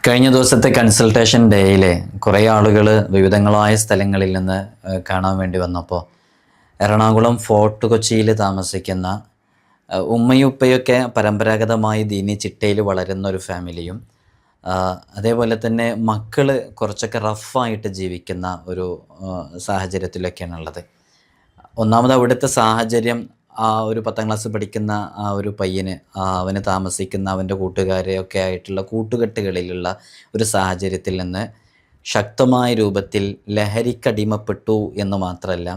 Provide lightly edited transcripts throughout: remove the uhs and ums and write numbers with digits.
കഴിഞ്ഞ ദിവസത്തെ കൺസൾട്ടേഷൻ ഡേയിൽ കുറേ ആളുകൾ വിവിധങ്ങളായ സ്ഥലങ്ങളിൽ നിന്ന് കാണാൻ വേണ്ടി വന്നപ്പോൾ എറണാകുളം ഫോർട്ട് കൊച്ചിയിൽ താമസിക്കുന്ന ഉമ്മയും ഉപ്പയൊക്കെ പരമ്പരാഗതമായി ദീനി ചിട്ടയിൽ വളരുന്ന ഒരു ഫാമിലിയും അതേപോലെ തന്നെ മക്കൾ കുറച്ചൊക്കെ റഫായിട്ട് ജീവിക്കുന്ന ഒരു സാഹചര്യത്തിലൊക്കെയാണുള്ളത്. ഒന്നാമത് അവിടുത്തെ സാഹചര്യം, ആ ഒരു 10ാം ക്ലാസ് പഠിക്കുന്ന ആ ഒരു പയ്യന് അവന് താമസിക്കുന്ന അവൻ്റെ കൂട്ടുകാരെയൊക്കെ ആയിട്ടുള്ള കൂട്ടുകെട്ടുകളിലുള്ള ഒരു സാഹചര്യത്തിൽ നിന്ന് ശക്തമായ രൂപത്തിൽ ലഹരിക്കടിമപ്പെട്ടു എന്ന് മാത്രമല്ല,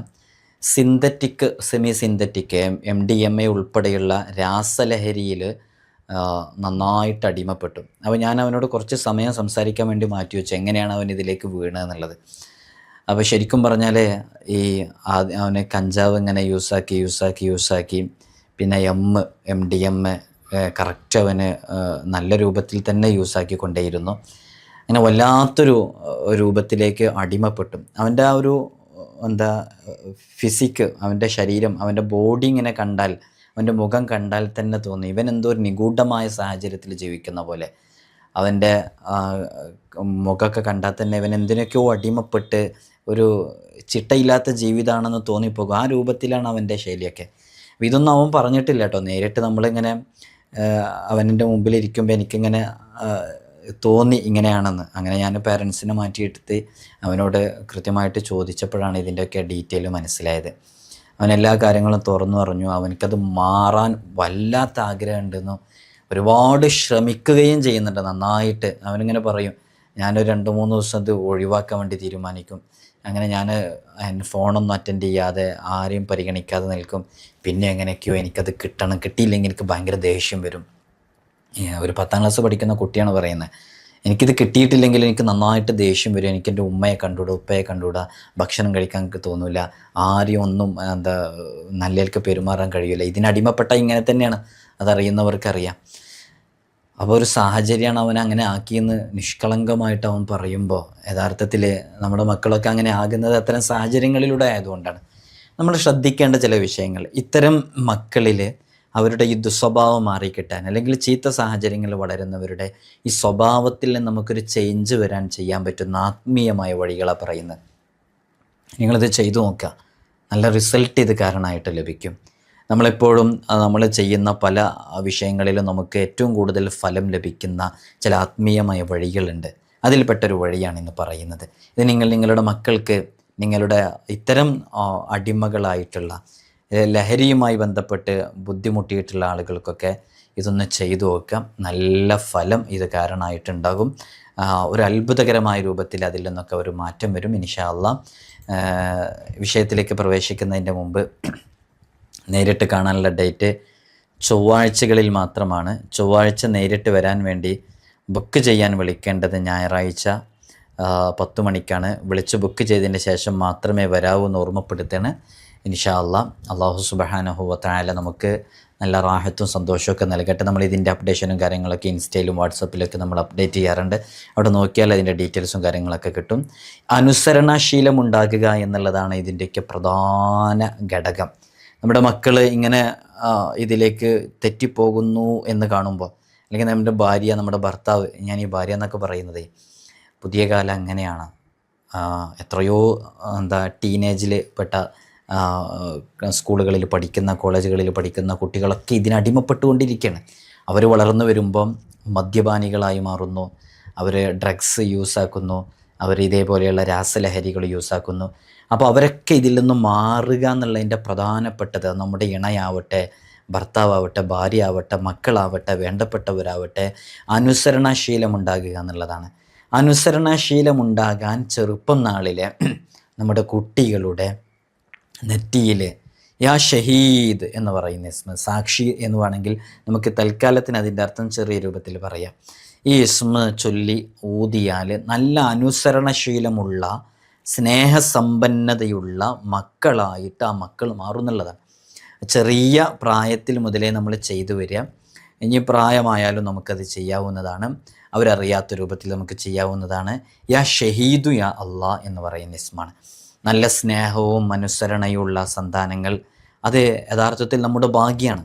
സിന്തറ്റിക്, സെമി സിന്തറ്റിക്, MDMA ഉൾപ്പെടെയുള്ള രാസലഹരിയിൽ നന്നായിട്ട് അടിമപ്പെട്ടു. അപ്പോൾ ഞാൻ അവനോട് കുറച്ച് സമയം സംസാരിക്കാൻ വേണ്ടി മാറ്റി വെച്ചു, എങ്ങനെയാണ് അവൻ ഇതിലേക്ക് വീണതെന്നുള്ളത്. അപ്പോൾ ശരിക്കും പറഞ്ഞാൽ അവന് കഞ്ചാവ് ഇങ്ങനെ യൂസാക്കി പിന്നെ MDMA കറക്റ്റ് അവന് നല്ല രൂപത്തിൽ തന്നെ യൂസാക്കിക്കൊണ്ടേയിരുന്നു. അങ്ങനെ വല്ലാത്തൊരു രൂപത്തിലേക്ക് അടിമപ്പെട്ടു. അവൻ്റെ ആ ഒരു ഫിസിക്ക്, അവൻ്റെ ശരീരം, അവൻ്റെ ബോഡി ഇങ്ങനെ കണ്ടാൽ, അവൻ്റെ മുഖം കണ്ടാൽ തന്നെ തോന്നി ഇവൻ എന്തോ ഒരു നിഗൂഢമായ സാഹചര്യത്തിൽ ജീവിക്കുന്ന പോലെ. അവൻ്റെ മുഖമൊക്കെ കണ്ടാൽ തന്നെ ഇവൻ എന്തിനൊക്കെയോ അടിമപ്പെട്ട് ഒരു ചിട്ടയില്ലാത്ത ജീവിതമാണെന്ന് തോന്നിപ്പോകും. ആ രൂപത്തിലാണ് അവൻ്റെ ശൈലിയൊക്കെ. അപ്പോൾ ഇതൊന്നും അവൻ പറഞ്ഞിട്ടില്ല കേട്ടോ. നേരിട്ട് നമ്മളിങ്ങനെ അവൻ്റെ മുമ്പിലിരിക്കുമ്പോൾ എനിക്കിങ്ങനെ തോന്നി ഇങ്ങനെയാണെന്ന്. അങ്ങനെ ഞാൻ പേരൻസിനെ മാറ്റിയെടുത്ത് അവനോട് കൃത്യമായിട്ട് ചോദിച്ചപ്പോഴാണ് ഇതിൻ്റെയൊക്കെ ഡീറ്റെയിൽ മനസ്സിലായത്. അവൻ എല്ലാ കാര്യങ്ങളും തുറന്നു പറഞ്ഞു. അവനക്കത് മാറാൻ വല്ലാത്ത ആഗ്രഹമുണ്ടെന്നും ഒരുപാട് ശ്രമിക്കുകയും ചെയ്യുന്നുണ്ട് നന്നായിട്ട്. അവനിങ്ങനെ പറയും, ഞാനൊരു 2-3 ദിവസം ഇത് ഒഴിവാക്കാൻ വേണ്ടി തീരുമാനിക്കും. അങ്ങനെ ഞാൻ ഫോണൊന്നും അറ്റൻഡ് ചെയ്യാതെ ആരെയും പരിഗണിക്കാതെ നിൽക്കും. പിന്നെ എങ്ങനെയൊക്കെയോ എനിക്കത് കിട്ടണം, കിട്ടിയില്ലെങ്കിൽ എനിക്ക് ഭയങ്കര ദേഷ്യം വരും. ഒരു 10ാം ക്ലാസ് പഠിക്കുന്ന കുട്ടിയാണ് പറയുന്നത്. എനിക്കിത് കിട്ടിയിട്ടില്ലെങ്കിൽ എനിക്ക് നന്നായിട്ട് ദേഷ്യം വരും. എനിക്ക് എൻ്റെ ഉമ്മയെ കണ്ടുകൂടാ, ഉപ്പയെ കണ്ടുകൂടാ, ഭക്ഷണം കഴിക്കാൻ എനിക്ക് തോന്നില്ല, ആരെയും ഒന്നും നല്ലതിലേക്ക് പെരുമാറാൻ കഴിയില്ല. ഇതിനടിമപ്പെട്ട ഇങ്ങനെ തന്നെയാണ്, അതറിയുന്നവർക്കറിയാം. അപ്പോൾ ഒരു സാഹചര്യമാണ് അവൻ അങ്ങനെ ആക്കിയെന്ന് നിഷ്കളങ്കമായിട്ട് അവൻ പറയുമ്പോൾ, യഥാർത്ഥത്തിൽ നമ്മുടെ മക്കളൊക്കെ അങ്ങനെ ആകുന്നത് അത്തരം സാഹചര്യങ്ങളിലൂടെ ആയതുകൊണ്ടാണ്. നമ്മൾ ശ്രദ്ധിക്കേണ്ട ചില വിഷയങ്ങൾ, ഇത്തരം മക്കളിൽ അവരുടെ ഈ ദുസ്വഭാവം മാറിക്കിട്ടാൻ, അല്ലെങ്കിൽ ചീത്ത സാഹചര്യങ്ങളിൽ വളരുന്നവരുടെ ഈ സ്വഭാവത്തിൽ നമുക്കൊരു ചേഞ്ച് വരാൻ ചെയ്യാൻ പറ്റുന്ന ആത്മീയമായ വഴികളാണ് പറയുന്നത്. നിങ്ങളിത് ചെയ്തു നോക്കുക, നല്ല റിസൾട്ട് ഇത് കാരണമായിട്ട് ലഭിക്കും. നമ്മളെപ്പോഴും നമ്മൾ ചെയ്യുന്ന പല വിഷയങ്ങളിലും നമുക്ക് ഏറ്റവും കൂടുതൽ ഫലം ലഭിക്കുന്ന ചില ആത്മീയമായ വഴികളുണ്ട്. അതിൽപ്പെട്ടൊരു വഴിയാണ് ഇന്ന് പറയുന്നത്. ഇത് നിങ്ങളുടെ മക്കൾക്ക്, നിങ്ങളുടെ ഇത്തരം അടിമകളായിട്ടുള്ള ലഹരിയുമായി ബന്ധപ്പെട്ട് ബുദ്ധിമുട്ടിയിട്ടുള്ള ആളുകൾക്കൊക്കെ ഇതൊന്ന് ചെയ്തു നോക്കാം. നല്ല ഫലം ഇത് കാരണമായിട്ടുണ്ടാകും. ഒരു അത്ഭുതകരമായ രൂപത്തിൽ അതിൽ നിന്നൊക്കെ ഒരു മാറ്റം വരും ഇൻഷാ അല്ലാഹ്. വിഷയത്തിലേക്ക് പ്രവേശിക്കുന്നതിൻ്റെ മുമ്പ് നേരിട്ട് കാണാനുള്ള ഡേറ്റ് ചൊവ്വാഴ്ചകളിൽ മാത്രമാണ്. ചൊവ്വാഴ്ച നേരിട്ട് വരാൻ വേണ്ടി ബുക്ക് ചെയ്യാൻ വിളിക്കേണ്ടത് ഞായറാഴ്ച 10 മണിക്കാണ്. വിളിച്ച് ബുക്ക് ചെയ്തതിന് ശേഷം മാത്രമേ വരാവൂ എന്ന് ഓർമ്മപ്പെടുത്തുകയാണ് ഇൻഷാ അല്ലാഹ്. അല്ലാഹു സുബ്ഹാനഹു വ തആല നമുക്ക് നല്ല റാഹത്തും സന്തോഷമൊക്കെ നൽകട്ടെ. നമ്മൾ ഇതിൻ്റെ അപ്ഡേഷനും കാര്യങ്ങളൊക്കെ ഇൻസ്റ്റയിലും വാട്സപ്പിലൊക്കെ നമ്മൾ അപ്ഡേറ്റ് ചെയ്യാറുണ്ട്. അവിടെ നോക്കിയാൽ അതിൻ്റെ ഡീറ്റെയിൽസും കാര്യങ്ങളൊക്കെ കിട്ടും. അനുസരണാശീലം ഉണ്ടാക്കുക എന്നുള്ളതാണ് ഇതിൻ്റെയൊക്കെ പ്രധാന ഘടകം. നമ്മുടെ മക്കൾ ഇങ്ങനെ ഇതിലേക്ക് തെറ്റിപ്പോകുന്നു എന്ന് കാണുമ്പോൾ, അല്ലെങ്കിൽ നമ്മുടെ ഭാര്യ, നമ്മുടെ ഭർത്താവ്, ഞാൻ ഈ ഭാര്യ എന്നൊക്കെ പറയുന്നത് പുതിയ കാലം അങ്ങനെയാണ്. എത്രയോ ടീനേജിൽ പെട്ട സ്കൂളുകളിൽ പഠിക്കുന്ന, കോളേജുകളിൽ പഠിക്കുന്ന കുട്ടികളൊക്കെ ഇതിനടിമപ്പെട്ടുകൊണ്ടിരിക്കുകയാണ്. അവർ വളർന്നു വരുമ്പം മദ്യപാനികളായി മാറുന്നു, അവർ ഡ്രഗ്സ് യൂസാക്കുന്നു, അവർ ഇതേപോലെയുള്ള രാസലഹരികൾ യൂസാക്കുന്നു. അപ്പോൾ അവരൊക്കെ ഇതിൽ നിന്ന് മാറുക എന്നുള്ളതിൻ്റെ പ്രധാനപ്പെട്ടത് നമ്മുടെ ഇണയാവട്ടെ, ഭർത്താവട്ടെ, ഭാര്യ ആവട്ടെ, മക്കളാവട്ടെ, വേണ്ടപ്പെട്ടവരാവട്ടെ, അനുസരണാശീലമുണ്ടാകുക എന്നുള്ളതാണ്. അനുസരണാശീലമുണ്ടാകാൻ ചെറുപ്പം നാളിലെ നമ്മുടെ കുട്ടികളുടെ നെറ്റിയിൽ യാ ഷഹീദ് എന്ന് പറയുന്ന ഇസ്മ, സാക്ഷി എന്ന് വേണമെങ്കിൽ നമുക്ക് തൽക്കാലത്തിന് അതിൻ്റെ അർത്ഥം ചെറിയ രൂപത്തിൽ പറയാം. ഈ ഇസ്മ ചൊല്ലി ഊതിയാൽ നല്ല അനുസരണശീലമുള്ള സ്നേഹസമ്പന്നതയുള്ള മക്കളായിട്ട് ആ മക്കൾ മാറുന്നുള്ളതാണ്. ചെറിയ പ്രായത്തിൽ മുതലേ നമ്മൾ ചെയ്തു വരിക. ഇനി പ്രായമായാലും നമുക്കത് ചെയ്യാവുന്നതാണ്, അവരറിയാത്ത രൂപത്തിൽ നമുക്ക് ചെയ്യാവുന്നതാണ്. യാ ഷഹീദു യാ അള്ളാഹ് എന്ന് പറയുന്ന ഇസ്മാണ്. നല്ല സ്നേഹവും അനുസരണയുള്ള സന്താനങ്ങൾ, അത് യഥാർത്ഥത്തിൽ നമ്മുടെ ഭാഗ്യമാണ്,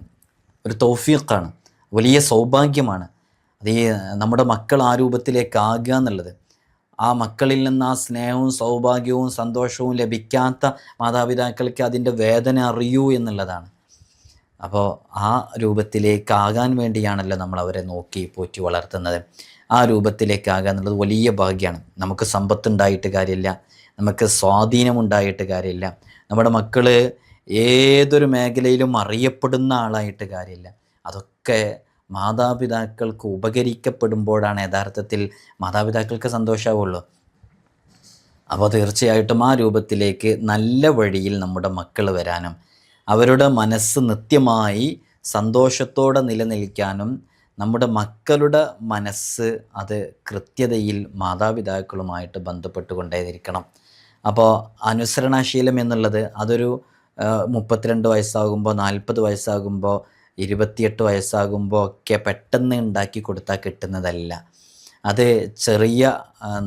ഒരു തൗഫീഖാണ്, വലിയ സൗഭാഗ്യമാണ്. അത് ഈ നമ്മുടെ മക്കൾ ആ രൂപത്തിലേക്കാകുക എന്നുള്ളത്, ആ മക്കളിൽ നിന്ന് ആ സ്നേഹവും സൗഭാഗ്യവും സന്തോഷവും ലഭിക്കാത്ത മാതാപിതാക്കൾക്ക് അതിൻ്റെ വേദന അറിയൂ എന്നുള്ളതാണ്. അപ്പോൾ ആ രൂപത്തിലേക്കാകാൻ വേണ്ടിയാണല്ലോ നമ്മൾ അവരെ നോക്കി പോറ്റി വളർത്തുന്നത്. ആ രൂപത്തിലേക്കാകുക എന്നുള്ളത് വലിയ ഭാഗ്യമാണ്. നമുക്ക് സമ്പത്തുണ്ടായിട്ട് കാര്യമില്ല, നമുക്ക് സ്വാധീനമുണ്ടായിട്ട് കാര്യമില്ല, നമ്മുടെ മക്കൾ ഏതൊരു മേഖലയിലും അറിയപ്പെടുന്ന ആളായിട്ട് കാര്യമില്ല. അതൊക്കെ മാതാപിതാക്കൾക്ക് ഉപകരിക്കപ്പെടുമ്പോഴാണ് യഥാർത്ഥത്തിൽ മാതാപിതാക്കൾക്ക് സന്തോഷമാവുള്ളൂ. അപ്പോൾ തീർച്ചയായിട്ടും ആ രൂപത്തിലേക്ക് നല്ല വഴിയിൽ നമ്മുടെ മക്കൾ വരാനും അവരുടെ മനസ്സ് നിത്യമായി സന്തോഷത്തോടെ നിലനിൽക്കാനും നമ്മുടെ മക്കളുടെ മനസ്സ് അത് കൃത്യതയിൽ മാതാപിതാക്കളുമായിട്ട് ബന്ധപ്പെട്ടുകൊണ്ടേയിരിക്കണം. അപ്പോൾ അനുസരണാശീലം എന്നുള്ളത് അതൊരു 32 വയസ്സാകുമ്പോൾ 40 വയസ്സാകുമ്പോൾ 28 വയസ്സാകുമ്പോൾ ഒക്കെ പെട്ടെന്ന് ഉണ്ടാക്കി കൊടുത്താൽ കിട്ടുന്നതല്ല. അത് ചെറിയ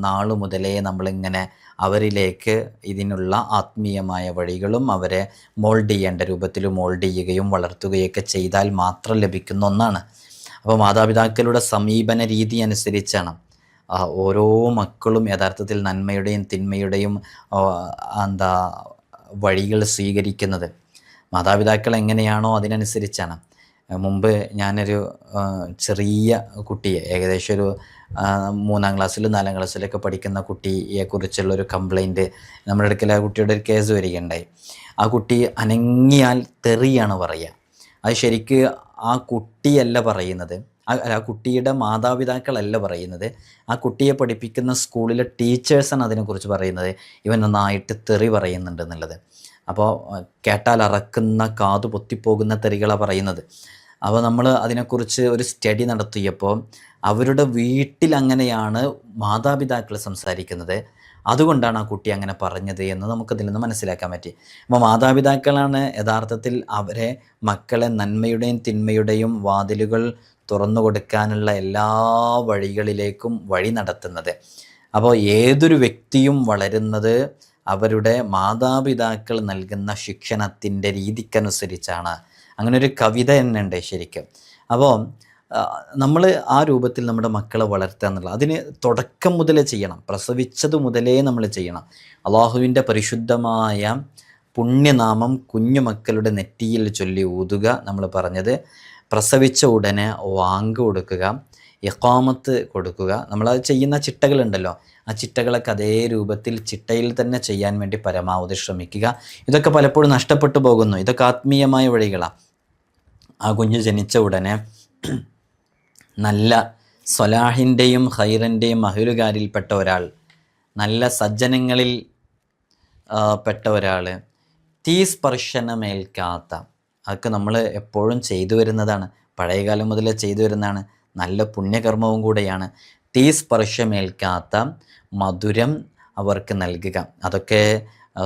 നാൾ മുതലേ നമ്മളിങ്ങനെ അവരിലേക്ക് ഇതിനുള്ള ആത്മീയമായ വഴികളും അവരെ മോൾഡ് ചെയ്യേണ്ട രൂപത്തിൽ മോൾഡ് ചെയ്യുകയും വളർത്തുകയൊക്കെ ചെയ്താൽ മാത്രം ലഭിക്കുന്ന ഒന്നാണ്. അപ്പോൾ മാതാപിതാക്കളുടെ സമീപന രീതി അനുസരിച്ചാണ് ഓരോ മക്കളും യഥാർത്ഥത്തിൽ നന്മയുടെയും തിന്മയുടെയും വഴികൾ സ്വീകരിക്കുന്നത്. മാതാപിതാക്കൾ എങ്ങനെയാണോ അതിനനുസരിച്ചാണ്. മുമ്പ് ഞാനൊരു ചെറിയ കുട്ടിയെ, ഏകദേശം ഒരു 3-ാം ക്ലാസ്സിലും 4-ാം ക്ലാസ്സിലൊക്കെ പഠിക്കുന്ന കുട്ടിയെക്കുറിച്ചുള്ളൊരു കംപ്ലൈൻറ്റ് നമ്മുടെ അടുക്കൽ ആ കുട്ടിയുടെ ഒരു കേസ് വരികയുണ്ടായി. ആ കുട്ടി അനങ്ങിയാൽ തെറിയാണ് പറയുക. അത് ശരിക്ക് ആ കുട്ടിയല്ല പറയുന്നത്, ആ കുട്ടിയുടെ മാതാപിതാക്കളല്ല പറയുന്നത്, ആ കുട്ടിയെ പഠിപ്പിക്കുന്ന സ്കൂളിലെ ടീച്ചേഴ്സാണ് അതിനെക്കുറിച്ച് പറയുന്നത്. ഇവൻ നന്നായിട്ട് തെറി പറയുന്നുണ്ട് എന്നുള്ളത്. അപ്പോൾ കേട്ടാൽ അറക്കുന്ന കാതു പൊത്തിപ്പോകുന്ന തെറികളാണ് പറയുന്നത്. അപ്പോൾ നമ്മൾ അതിനെക്കുറിച്ച് ഒരു സ്റ്റഡി നടത്തിയപ്പോൾ അവരുടെ വീട്ടിൽ അങ്ങനെയാണ് മാതാപിതാക്കൾ സംസാരിക്കുന്നത്, അതുകൊണ്ടാണ് ആ കുട്ടി അങ്ങനെ പറഞ്ഞത് എന്ന് നമുക്കതിൽ നിന്ന് മനസ്സിലാക്കാൻ പറ്റി. അപ്പോൾ മാതാപിതാക്കളാണ് യഥാർത്ഥത്തിൽ അവരെ മക്കളെ നന്മയുടെയും തിന്മയുടെയും വാതിലുകൾ തുറന്നു കൊടുക്കാനുള്ള എല്ലാ വഴികളിലേക്കും വഴി നടത്തുന്നത്. അപ്പോൾ ഏതൊരു വ്യക്തിയും വളരുന്നത് അവരുടെ മാതാപിതാക്കൾ നൽകുന്ന ശിക്ഷണത്തിൻ്റെ രീതിക്കനുസരിച്ചാണ്. അങ്ങനെ ഒരു കവിത തന്നെ ഉണ്ട് ശരിക്കും. അപ്പോൾ നമ്മൾ ആ രൂപത്തിൽ നമ്മുടെ മക്കളെ വളർത്തുക എന്നുള്ളത് അതിന് തുടക്കം മുതലേ ചെയ്യണം, പ്രസവിച്ചത് മുതലേ നമ്മൾ ചെയ്യണം. അള്ളാഹുവിൻ്റെ പരിശുദ്ധമായ പുണ്യനാമം കുഞ്ഞുമക്കളുടെ നെറ്റിയിൽ ചൊല്ലി ഊതുക, നമ്മൾ പറഞ്ഞത്. പ്രസവിച്ച ഉടനെ വാങ്ക് കൊടുക്കുക, ഇഖാമത്ത് കൊടുക്കുക. നമ്മളത് ചെയ്യുന്ന ചിട്ടകളുണ്ടല്ലോ, ആ ചിട്ടകളൊക്കെ അതേ രൂപത്തിൽ ചിട്ടയിൽ തന്നെ ചെയ്യാൻ വേണ്ടി പരമാവധി ശ്രമിക്കുക. ഇതൊക്കെ പലപ്പോഴും നഷ്ടപ്പെട്ടു പോകുന്നു. ഇതൊക്കെ ആത്മീയമായ വഴികളാണ്. ആ കുഞ്ഞ് ജനിച്ച ഉടനെ നല്ല സ്വലാഹിൻ്റെയും ഖൈറിൻ്റെയും അഹ്ലുകാരിൽപ്പെട്ട ഒരാൾ, നല്ല സജ്ജനങ്ങളിൽ പെട്ട ഒരാൾ, തീ സ്പർശനമേൽക്കാത്ത, അതൊക്കെ നമ്മൾ എപ്പോഴും ചെയ്തു വരുന്നതാണ്, പഴയകാലം മുതലേ ചെയ്തു വരുന്നതാണ്, നല്ല പുണ്യകർമ്മവും കൂടെയാണ്. തീ സ്പർശമേൽക്കാത്ത മധുരം അവർക്ക് നൽകുക. അതൊക്കെ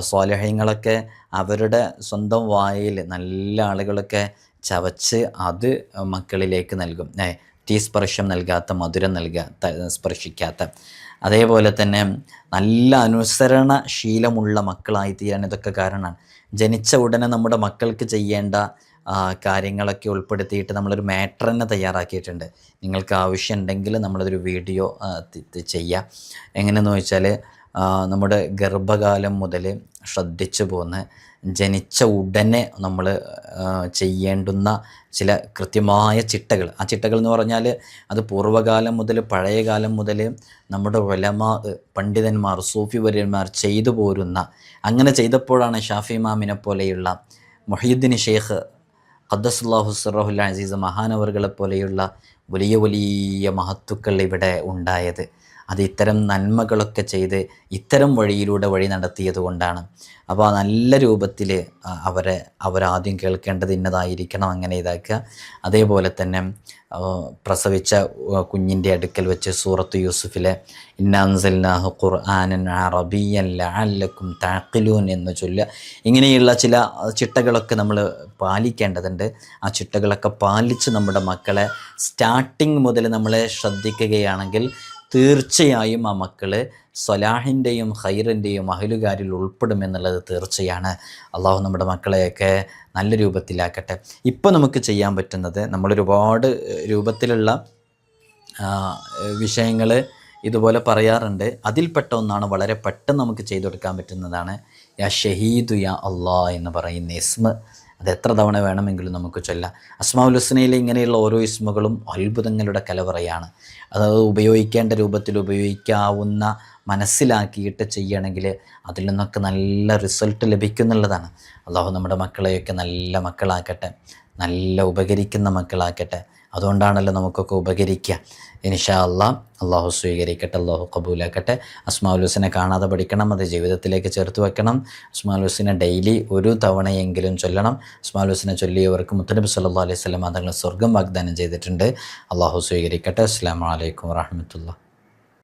സ്വാലിഹീങ്ങളൊക്കെ അവരുടെ സ്വന്തം വായിൽ നല്ല ആളുകളൊക്കെ ചവച്ച് അത് മക്കളിലേക്ക് നൽകും. തീ സ്പർശം നൽകാത്ത, മധുരം സ്പർശിക്കാത്ത. അതേപോലെ തന്നെ നല്ല അനുസരണശീലമുള്ള മക്കളായി തീരാൻ ഇതൊക്കെ കാരണമാണ്. ജനിച്ച ഉടനെ നമ്മുടെ മക്കൾക്ക് ചെയ്യേണ്ട കാര്യങ്ങളൊക്കെ ഉൾപ്പെടുത്തിയിട്ട് നമ്മളൊരു മാറ്റർ തന്നെ തയ്യാറാക്കിയിട്ടുണ്ട്. നിങ്ങൾക്ക് ആവശ്യമുണ്ടെങ്കിൽ നമ്മളതൊരു വീഡിയോ ചെയ്യുക. എങ്ങനെയെന്ന് വെച്ചാൽ നമ്മുടെ ഗർഭകാലം മുതൽ ശ്രദ്ധിച്ചു പോന്ന് ജനിച്ച ഉടനെ നമ്മൾ ചെയ്യേണ്ടുന്ന ചില കൃത്യമായ ചിട്ടകൾ. ആ ചിട്ടകൾ എന്ന് പറഞ്ഞാൽ അത് പൂർവ്വകാലം മുതൽ പഴയകാലം മുതൽ നമ്മുടെ ഉലമാ പണ്ഡിതന്മാർ സൂഫി വര്യന്മാർ ചെയ്തു പോരുന്ന, അങ്ങനെ ചെയ്തപ്പോഴാണ് ഷാഫി ഇമാമിനെ പോലെയുള്ള, മുഹീദ്ദീൻ ഷെയ്ഖ് ഖദ്ദസുല്ലാഹു സിർറഹുൽ അസീസ് മഹാനവറുകളെ പോലെയുള്ള വലിയ വലിയ മഹത്തുക്കൾ ഇവിടെ ഉണ്ടായത്. അത് ഇത്തരം നന്മകളൊക്കെ ചെയ്ത് ഇത്തരം വഴിയിലൂടെ വഴി നടത്തിയത് കൊണ്ടാണ്. അപ്പോൾ ആ നല്ല രൂപത്തിൽ അവരാദ്യം കേൾക്കേണ്ടത് ഇന്നതായിരിക്കണം, അങ്ങനെ ഇതാക്കുക. അതേപോലെ തന്നെ പ്രസവിച്ച കുഞ്ഞിൻ്റെ അടുക്കൽ വെച്ച് സൂറത്ത് യൂസുഫിലെ ഇന്നാ അൻസൽനാഹു ഖുർആനൻ അറബിയ്യൻ ലഅല്ലക്കും തഅഖിലൂൻ എന്ന് ചൊല്ലുക. ഇങ്ങനെയുള്ള ചില ചിട്ടകളൊക്കെ നമ്മൾ പാലിക്കേണ്ടതുണ്ട്. ആ ചിട്ടകളൊക്കെ പാലിച്ച് നമ്മുടെ മക്കളെ സ്റ്റാർട്ടിങ് മുതൽ നമ്മളെ ശ്രദ്ധിക്കുകയാണെങ്കിൽ തീർച്ചയായും ആ മക്കൾ സ്വലാഹിൻ്റെയും ഖൈറിൻ്റെയും അഹ്ലുകാരിൽ ഉൾപ്പെടുമെന്നുള്ളത് തീർച്ചയാണ്. അള്ളാഹു നമ്മുടെ മക്കളെയൊക്കെ നല്ല രൂപത്തിലാക്കട്ടെ. ഇപ്പോൾ നമുക്ക് ചെയ്യാൻ പറ്റുന്നത്, നമ്മളൊരുപാട് രൂപത്തിലുള്ള വിഷയങ്ങൾ ഇതുപോലെ പറയാറുണ്ട്. അതിൽപ്പെട്ട ഒന്നാണ്, വളരെ പെട്ടെന്ന് നമുക്ക് ചെയ്തു കൊടുക്കാൻ പറ്റുന്നതാണ് യാ ഷഹീദു യാ അള്ളാ എന്ന് പറയുന്ന ഇസ്മ. അത് എത്ര തവണ വേണമെങ്കിലും നമുക്ക് ചൊല്ലാം. അസ്മാഉൽ ഹുസ്നയിലെ ഇങ്ങനെയുള്ള ഓരോ ഇസ്മുകളും അത്ഭുതങ്ങളുടെ കലവറയാണ്. അത് ഉപയോഗിക്കേണ്ട രൂപത്തിൽ ഉപയോഗിക്കാവുന്ന, മനസ്സിലാക്കിയിട്ട് ചെയ്യണമെങ്കിൽ അതിൽ നിന്നൊക്കെ നല്ല റിസൾട്ട് ലഭിക്കുന്നുള്ളതാണ്. അള്ളാഹു നമ്മുടെ മക്കളെയൊക്കെ നല്ല മക്കളാക്കട്ടെ, നല്ല ഉപകരിക്കുന്ന മക്കളാക്കട്ടെ. അതുകൊണ്ടാണല്ലോ നമുക്കൊക്കെ ഉപകരിക്കുക. ഇൻഷാ അള്ളാഹ് അള്ളാഹു സ്വീകരിക്കട്ടെ, അള്ളാഹു കബൂലാക്കട്ടെ. അസ്മാഉൽ ഹുസ്നെ കാണാതെ പഠിക്കണം, അത് ജീവിതത്തിലേക്ക് ചേർത്ത് വെക്കണം. അസ്മാഉൽ ഹുസ്നെ ഡെയിലി ഒരു തവണയെങ്കിലും ചൊല്ലണം. അസ്മാഉൽ ഹുസ്നെ ചൊല്ലിയവർക്ക് മുത്തനബി സല്ലല്ലാഹു അലൈഹി വസല്ലം തങ്ങൾ സ്വർഗ്ഗം വാഗ്ദാനം ചെയ്തിട്ടുണ്ട്. അള്ളാഹു സ്വീകരിക്കട്ടെ. അസ്സലാമു അലൈക്കും വറഹ്മത്തുള്ളാഹി.